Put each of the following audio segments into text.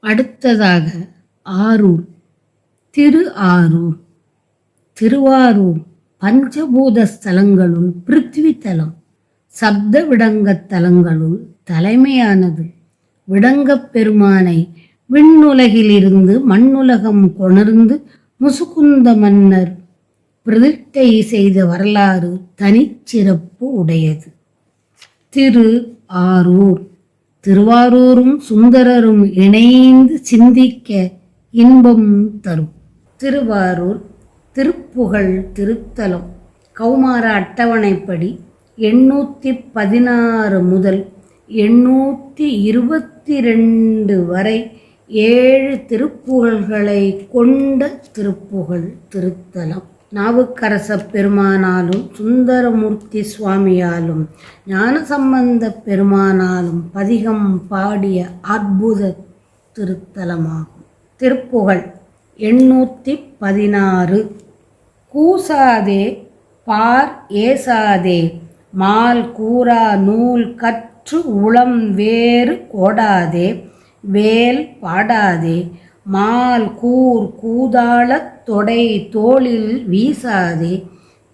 அடுத்ததாக ஆரூர். திரு ஆரூர். திருவாரூர் பஞ்சபூத ஸ்தலங்களுள் பிருத்வி தலம், சப்த விடங்கத் தலங்களுள் தலைமையானது. விடங்கப் பெருமானை விண்ணுலகிலிருந்து மண்ணுலகம் கொணர்ந்து முசுகுந்த மன்னர் பிரதிஷ்டை செய்த வரலாறு தனிச்சிறப்பு உடையது. திரு ஆரூர். திருவாரூரும் சுந்தரரும் இணைந்து சிந்திக்க இன்பம் தரும். திருவாரூர் திருப்புகழ் திருத்தலம். கௌமார அட்டவணைப்படி 816 முதல் 822 வரை 7 திருப்புகழ்களை கொண்ட திருப்புகழ் திருத்தலம். நாவுக்கரச பெருமானாலும் சுந்தரமூர்த்தி சுவாமியாலும் ஞானசம்பந்த பெருமானாலும் பதிகம் பாடிய அற்புத திருத்தலமாகும். திருப்புகழ் 816. கூசாதே பார் ஏசாதே மால் கூறா நூல் கற்று உளம் வேறு கோடாதே வேல் பாடாதே மால் கூர் கூதாளத் தொடை தோளில் வீசாதே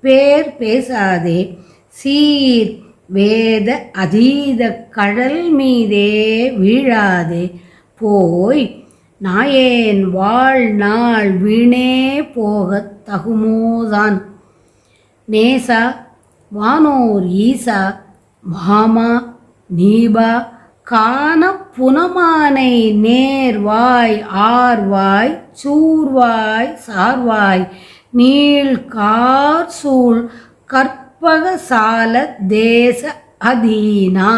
பேர் பேசாதே சீர் வேத அதீத கழல் மீதே வீழாதே போய் நாயேன் வாழ்நாள் வீணே போகத் தகுமோதான். நேசா வானோர் ஈசா மாமா நீபா காண புனமானை நேர்வாய் ஆர்வாய் சூர்வாய் சார்வாய் நீள் கார் சூழ் கற்பக சால தேச அதீனா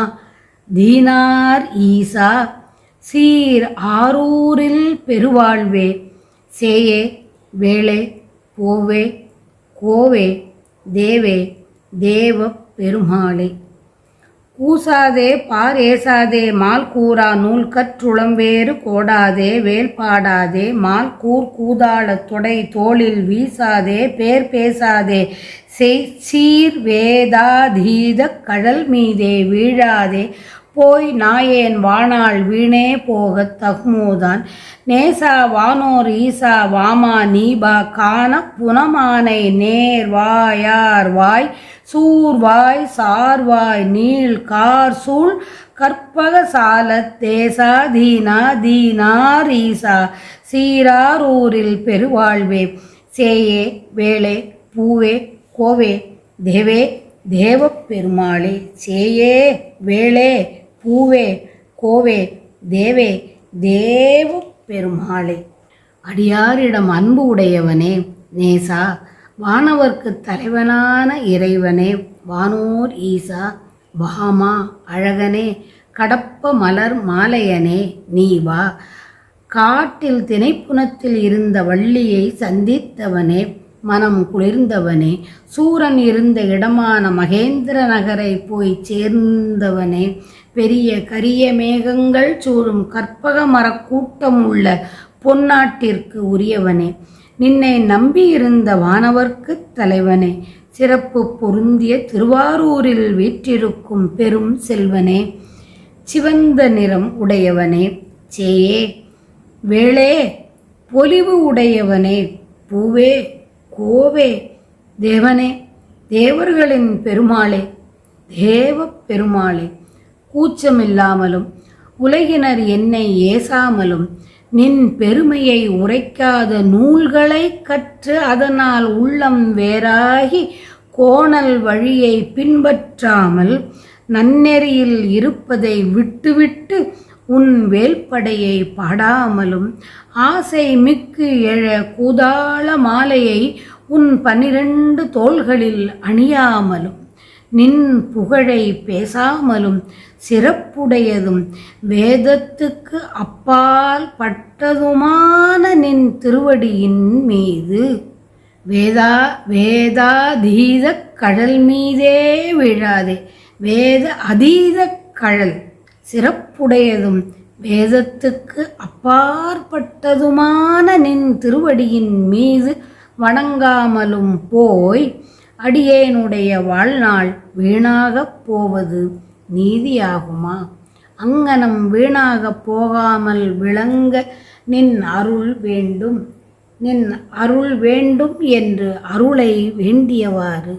தீனார் ஈசா சீர் ஆரூரில் பெருவாழ்வே சேயே வேளே போவே கோவே தேவே தேவ பெருமாளே. கூசாதே பார் ஏசாதே மால் கூறா நூல் கற்றுளம்பேறு கோடாதே வேல் பாடாதே மால் கூர் கூதாள தொடை தோளில் வீசாதே பேர் பேசாதே சீர் வேதாதீத கழல் மீதே வீழாதே போய் நாயேன் வாணாள் வீணே போகத் தகுமோதான். நேசா வானோர் ஈசா வாமா நீபா காண புனமானை நேர் வாயார் வாய் சூர்வாய் சார்வாய் நீள் கார் சூழ் கற்பக சால தேசா தீனா தீனார் ஈசா சீராரூரில் பெருவாழ்வே சேயே வேளே பூவே கோவே தேவே தேவ பெருமாளே. சேயே வேளே பூவே கோவே தேவே தேவ பெருமாளே. அடியாரிடம் அன்பு உடையவனே நேசா வானவர்க்கு தலைவனான இறைவனே வானோர் ஈசா பாமா அழகனே கடப்ப மலர் மாலையனே நீ வா. காட்டில் திணைப்புனத்தில் இருந்த வள்ளியை சந்தித்தவனே மனம் குளிர்ந்தவனே சூரன் இருந்த இடமான மகேந்திர நகரை போய் சேர்ந்தவனே பெரிய கரிய மேகங்கள் சூழும் கற்பக மரக்கூட்டம் உள்ள பொன்னாட்டிற்கு உரியவனே நின்னை நம்பியிருந்த வானவர்க்கு தலைவனே சிறப்பு பொருந்திய திருவாரூரில் வீற்றிருக்கும் பெரும் செல்வனே சிவந்த நிறம் உடையவனே சேயே வேளே பொலிவு உடையவனே பூவே கோவே தேவனே தேவர்களின் பெருமாளே தேவ பெருமாளே. கூச்சமில்லாமலும் உலகினர் என்னை ஏசாமலும் நின் பெருமையை உரைக்காத நூல்களை கற்று அதனால் உள்ளம் வேறாகி கோணல் வழியை பின்பற்றாமல் நன்னெறியில் இருப்பதை விட்டுவிட்டு உன் வேல்படையை பாடாமலும் ஆசை மிக்கு எழ கூதாள மாலையை உன் 12 தோள்களில் அணியாமலும் நின் புகழை பேசாமலும் சிறப்புடையதும் வேதத்துக்கு அப்பால் பட்டதுமான நின் திருவடியின் மீது வேதாதீத கழல் மீதே விழாதே. வேத அதீத கழல் சிறப்புடையதும் வேதத்துக்கு அப்பாற்பட்டதுமான நின் திருவடியின் மீது வணங்காமலும் போய் அடியேனுடைய வாழ்நாள் வீணாகப் போவது நீதியாகுமா? அங்கனம் வீணாகப் போகாமல் விளங்க நின் அருள் வேண்டும் என்று அருளை வேண்டியவாறு